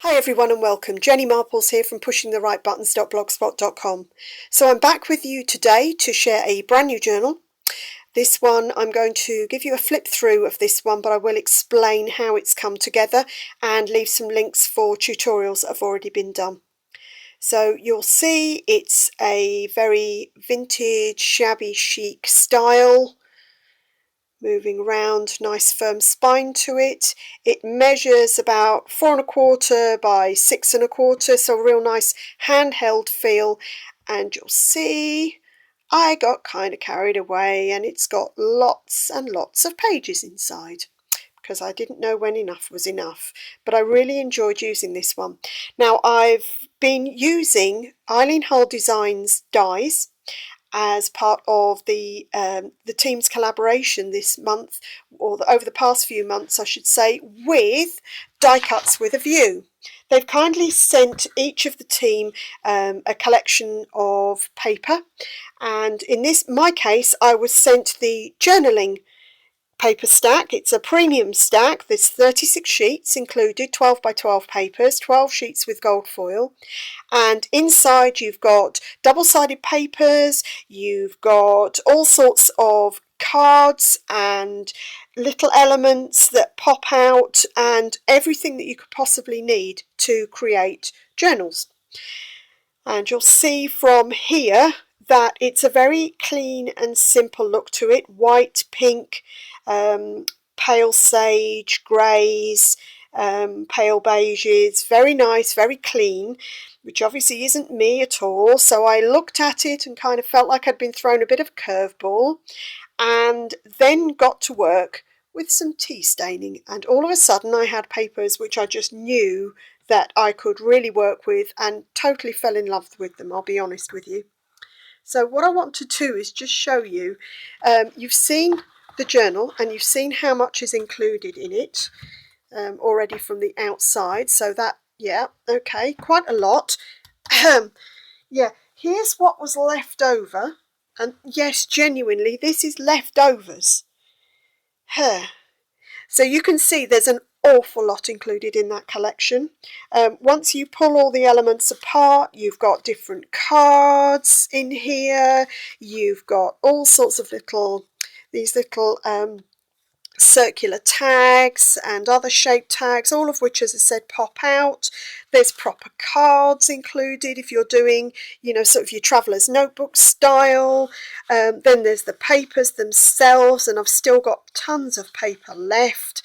Hi everyone and welcome. Jenny Marples here from pushingtherightbuttons.blogspot.com. So I'm back with you today to share a brand new journal. This one I'm going to give you a flip through of this one, but I will explain how it's come together and leave some links for tutorials that have already been done. So you'll see it's a very vintage, shabby chic style. Moving around, nice firm spine to it. It measures about 4 1/4 by 6 1/4, so a real nice handheld feel. And you'll see I got kind of carried away, and it's got lots and lots of pages inside because I didn't know when enough was enough, but I really enjoyed using this one. Now I've been using Eileen Designs dies as part of the team's collaboration this month, or over the past few months I should say, with Die Cuts with a View. They've kindly sent each of the team a collection of paper, and in my case I was sent the journaling paper stack. It's a premium stack. There's 36 sheets included, 12 by 12 papers, 12 sheets with gold foil, and inside you've got double-sided papers, you've got all sorts of cards and little elements that pop out, and everything that you could possibly need to create journals. And you'll see from here that it's a very clean and simple look to it. White, pink, pale sage, greys, pale beiges. Very nice, very clean, which obviously isn't me at all. So I looked at it and kind of felt like I'd been thrown a bit of a curveball, and then got to work with some tea staining, and all of a sudden I had papers which I just knew that I could really work with, and totally fell in love with them, I'll be honest with you. So what I want to do is just show you, you've seen the journal and you've seen how much is included in it already from the outside, so that, yeah, okay, quite a lot. Yeah, here's what was left over, and yes, genuinely, this is leftovers. So you can see there's an awful lot included in that collection. Once you pull all the elements apart, you've got different cards in here, you've got all sorts of these little circular tags and other shaped tags, all of which, as I said, pop out. There's proper cards included if you're doing, sort of your traveller's notebook style. Then there's the papers themselves, and I've still got tons of paper left.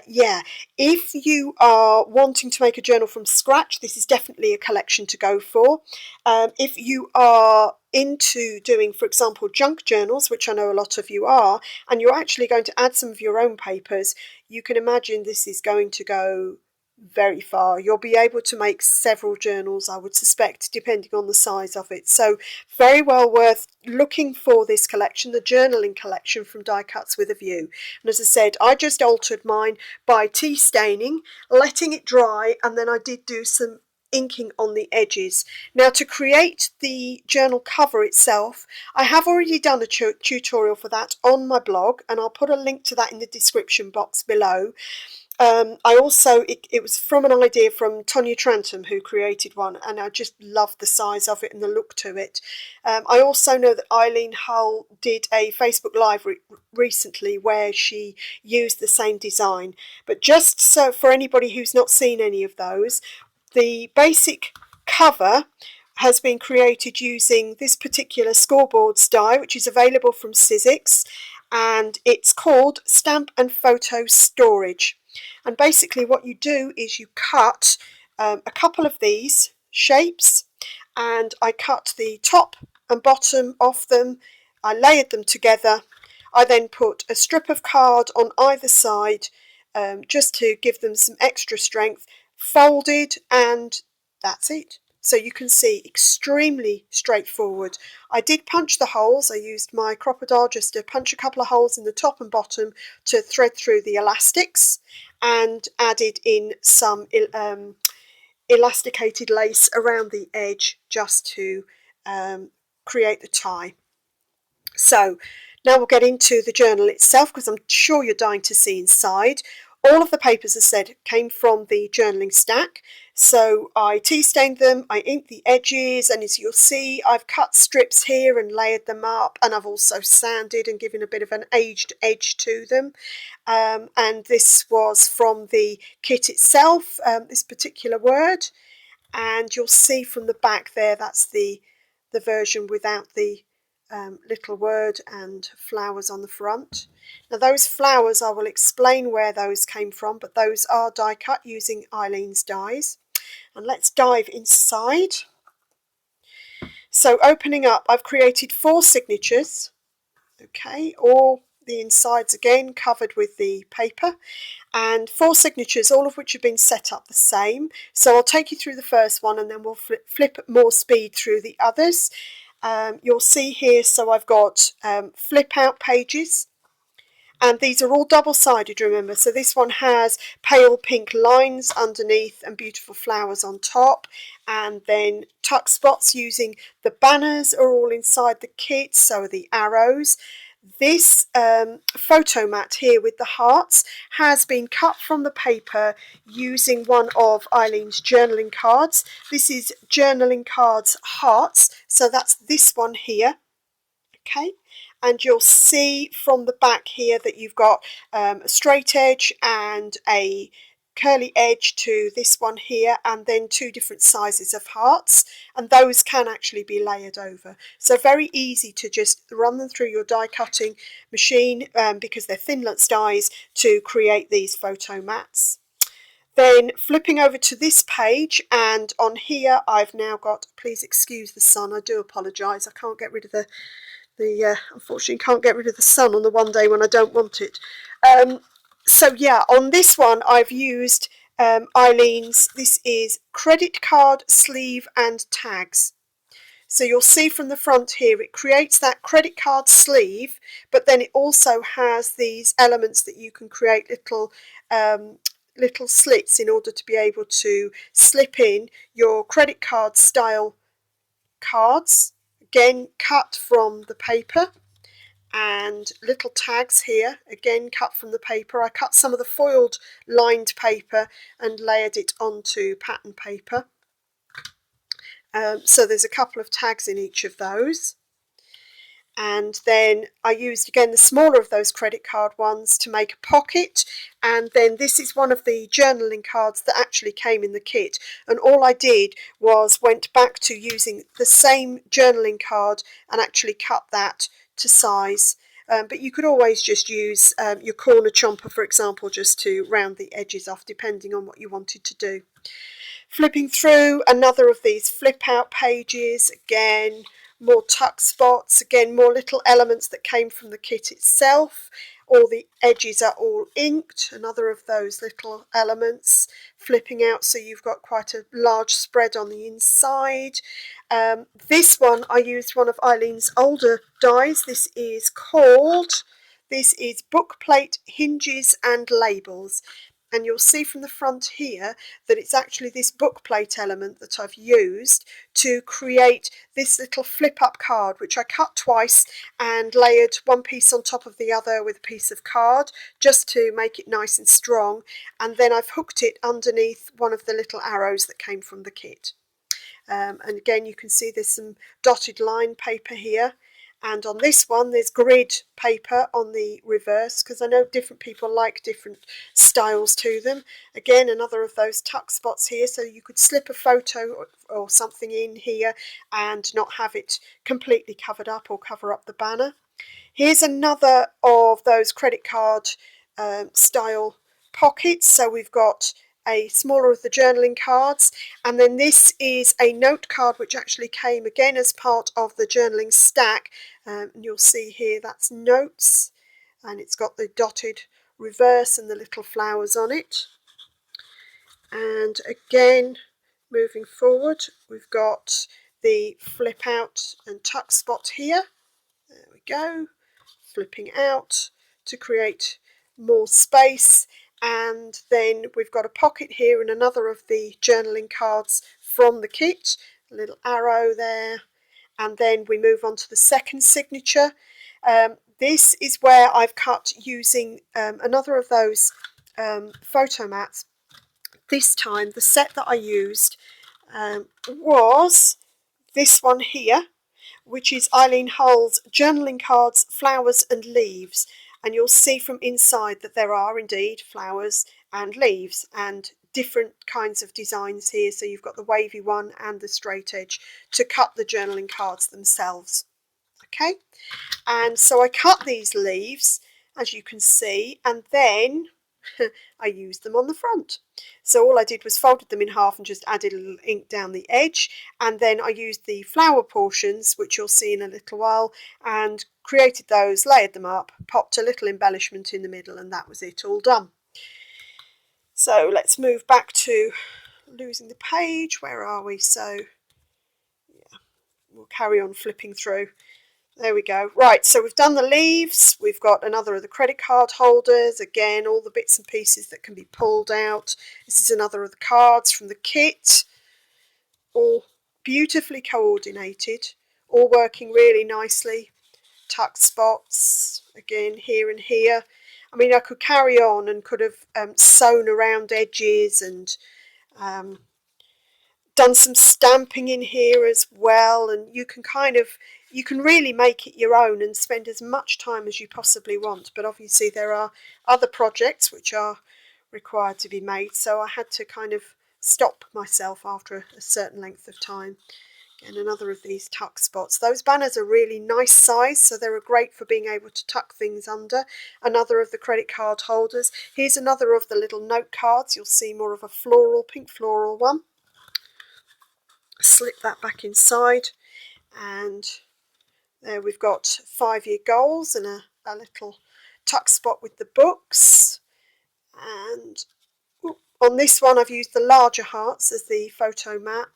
Yeah, if you are wanting to make a journal from scratch, this is definitely a collection to go for. If you are into doing, for example, junk journals, which I know a lot of you are, and you're actually going to add some of your own papers, you can imagine this is going to go very far. You'll be able to make several journals, I would suspect, depending on the size of it. So very well worth looking for this collection, the journaling collection from Die Cuts with a View. And as I said, I just altered mine by tea staining, letting it dry, and then I did do some inking on the edges. Now, to create the journal cover itself, I have already done a tutorial for that on my blog, and I'll put a link to that in the description box below. I also, it was from an idea from Tonya Trantham, who created one, and I just loved the size of it and the look to it. I also know that Eileen Hull did a Facebook Live recently where she used the same design. But just so for anybody who's not seen any of those, the basic cover has been created using this particular Scoreboard die, which is available from Sizzix, and it's called Stamp and Photo Storage. And basically what you do is you cut a couple of these shapes, and I cut the top and bottom off them. I layered them together. I then put a strip of card on either side just to give them some extra strength, folded, and that's it. So you can see, extremely straightforward. I did punch the holes. I used my crocodile just to punch a couple of holes in the top and bottom to thread through the elastics, and added in some elasticated lace around the edge just to create the tie. So now we'll get into the journal itself, because I'm sure you're dying to see inside. All of the papers, as I said, came from the journaling stack. So I tea stained them, I inked the edges, and as you'll see, I've cut strips here and layered them up, and I've also sanded and given a bit of an aged edge to them. And this was from the kit itself, this particular word. And you'll see from the back there, that's the version without the little word and flowers on the front. Now those flowers, I will explain where those came from, but those are die cut using Eileen's dies. And let's dive inside. So opening up, I've created 4 signatures. Okay, all the insides again covered with the paper, and 4 signatures, all of which have been set up the same. So I'll take you through the first one and then we'll flip at more speed through the others. You'll see here, so I've got flip out pages, and these are all double-sided, remember. So this one has pale pink lines underneath and beautiful flowers on top, and then tuck spots using the banners are all inside the kit, so are the arrows. This photo mat here with the hearts has been cut from the paper using one of Eileen's journaling cards. This is Journaling Cards Hearts, so that's this one here. Okay, and you'll see from the back here that you've got a straight edge and a curly edge to this one here, and then 2 different sizes of hearts, and those can actually be layered over. So very easy to just run them through your die cutting machine because they're Thinlits dies to create these photo mats. Then flipping over to this page, and on here I've now got, please excuse the sun, I do apologise, I can't get rid of the unfortunately can't get rid of the sun on the one day when I don't want it. So yeah, on this one I've used Eileen's, this is credit card sleeve and tags. So you'll see from the front here, it creates that credit card sleeve, but then it also has these elements that you can create little slits in order to be able to slip in your credit card style cards. Again, cut from the paper, and little tags here, again cut from the paper. I cut some of the foiled lined paper and layered it onto pattern paper. So there's a couple of tags in each of those. And then I used again the smaller of those credit card ones to make a pocket, and then this is one of the journaling cards that actually came in the kit, and all I did was went back to using the same journaling card and actually cut that to size. But you could always just use your corner chomper, for example, just to round the edges off depending on what you wanted to do. Flipping through another of these flip out pages, again more tuck spots, again more little elements that came from the kit itself. All the edges are all inked, another of those little elements flipping out, so you've got quite a large spread on the inside. This one I used one of Eileen's older dies. This is book plate hinges and labels. And you'll see from the front here that it's actually this book plate element that I've used to create this little flip up card, which I cut twice and layered one piece on top of the other with a piece of card just to make it nice and strong. And then I've hooked it underneath one of the little arrows that came from the kit. And again, you can see there's some dotted line paper here. And on this one, there's grid paper on the reverse, because I know different people like different styles to them. Again, another of those tuck spots here, so you could slip a photo or something in here and not have it completely covered up or cover up the banner. Here's another of those credit card style pockets. So we've got a smaller of the journaling cards, and then this is a note card which actually came again as part of the journaling stack, and you'll see here that's notes, and it's got the dotted reverse and the little flowers on it. And again, moving forward, we've got the flip out and tuck spot here. There we go, flipping out to create more space. And then we've got a pocket here and another of the journaling cards from the kit, a little arrow there. And then we move on to the second signature. This is where I've cut using another of those photo mats. This time the set that I used was this one here, which is Eileen Hull's Journaling Cards, Flowers and Leaves. And you'll see from inside that there are indeed flowers and leaves and different kinds of designs here. So you've got the wavy one and the straight edge to cut the journaling cards themselves. Okay, and so I cut these leaves, as you can see, and then I used them on the front. So all I did was folded them in half and just added a little ink down the edge, and then I used the flower portions, which you'll see in a little while, and created those, layered them up, popped a little embellishment in the middle, and that was it, all done. So let's move back to losing the page. Where are we? So yeah, we'll carry on flipping through. There we go. Right, so we've done the leaves. We've got another of the credit card holders. Again, all the bits and pieces that can be pulled out. This is another of the cards from the kit. All beautifully coordinated. All working really nicely. Tuck spots, again, here and here. I mean, I could carry on and could have sewn around edges and done some stamping in here as well, and you can really make it your own and spend as much time as you possibly want. But obviously there are other projects which are required to be made, so I had to kind of stop myself after a certain length of time. Again, another of these tuck spots. Those banners are really nice size, so they're great for being able to tuck things under. Another of the credit card holders. Here's another of the little note cards. You'll see more of a floral, pink floral one. Slip that back inside, and there we've got 5-year goals and a little tuck spot with the books. And on this one I've used the larger hearts as the photo mat,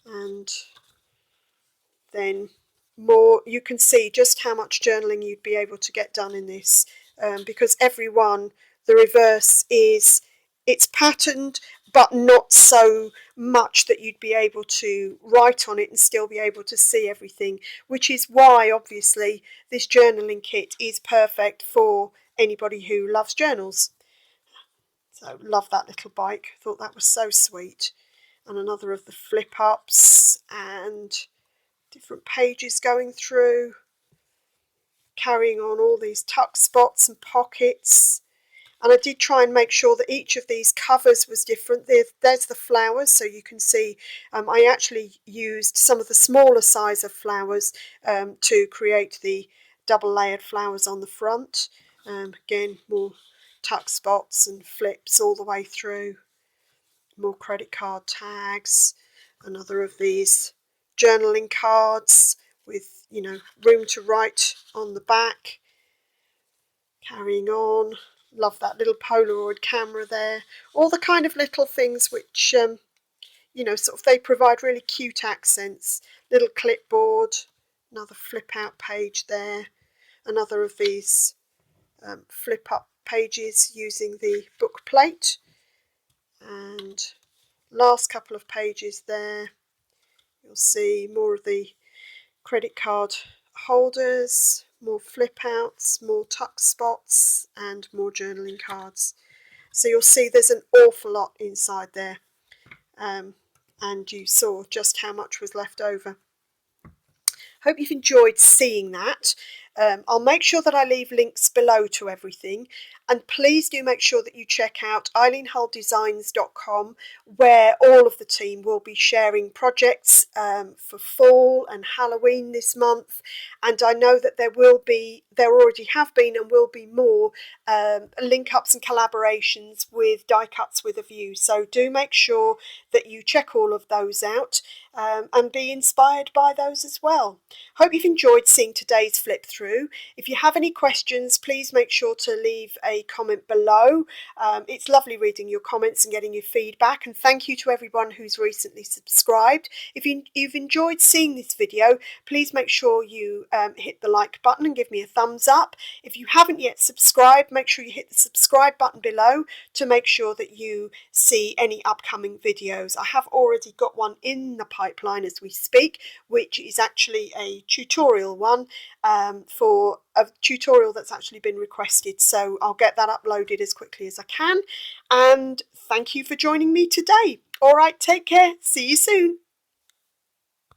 and then more, you can see just how much journaling you'd be able to get done in this, because every one, the reverse is, it's patterned but not so much that you'd be able to write on it and still be able to see everything, which is why obviously this journaling kit is perfect for anybody who loves journals. So love that little bike, thought that was so sweet. And another of the flip ups and different pages going through, carrying on all these tuck spots and pockets. And I did try and make sure that each of these covers was different. There's the flowers, so you can see I actually used some of the smaller size of flowers to create the double layered flowers on the front. Again, more tuck spots and flips all the way through. More credit card tags. Another of these journaling cards with, you know, room to write on the back. Carrying on. Love that little Polaroid camera there. All the kind of little things which, you know, sort of they provide really cute accents. Little clipboard, another flip out page there. Another of these flip up pages using the book plate. And last couple of pages there, you'll see more of the credit card holders, more flip outs, more tuck spots, and more journaling cards. So you'll see there's an awful lot inside there, and you saw just how much was left over. Hope you've enjoyed seeing that. I'll make sure that I leave links below to everything, and please do make sure that you check out eileenhulldesigns.com, where all of the team will be sharing projects for fall and Halloween this month. And I know that there already have been and will be more link ups and collaborations with Die Cuts with a View. So do make sure that you check all of those out and be inspired by those as well. Hope you've enjoyed seeing today's flip through. If you have any questions, please make sure to leave a comment below. It's lovely reading your comments and getting your feedback, and thank you to everyone who's recently subscribed. If you've enjoyed seeing this video, please make sure you hit the like button and give me a thumbs up. If you haven't yet subscribed, make sure you hit the subscribe button below to make sure that you see any upcoming videos. I have already got one in the pipeline as we speak, which is actually a tutorial one for a tutorial that's actually been requested, so I'll get that uploaded as quickly as I can. And thank you for joining me today. All right, take care. See you soon.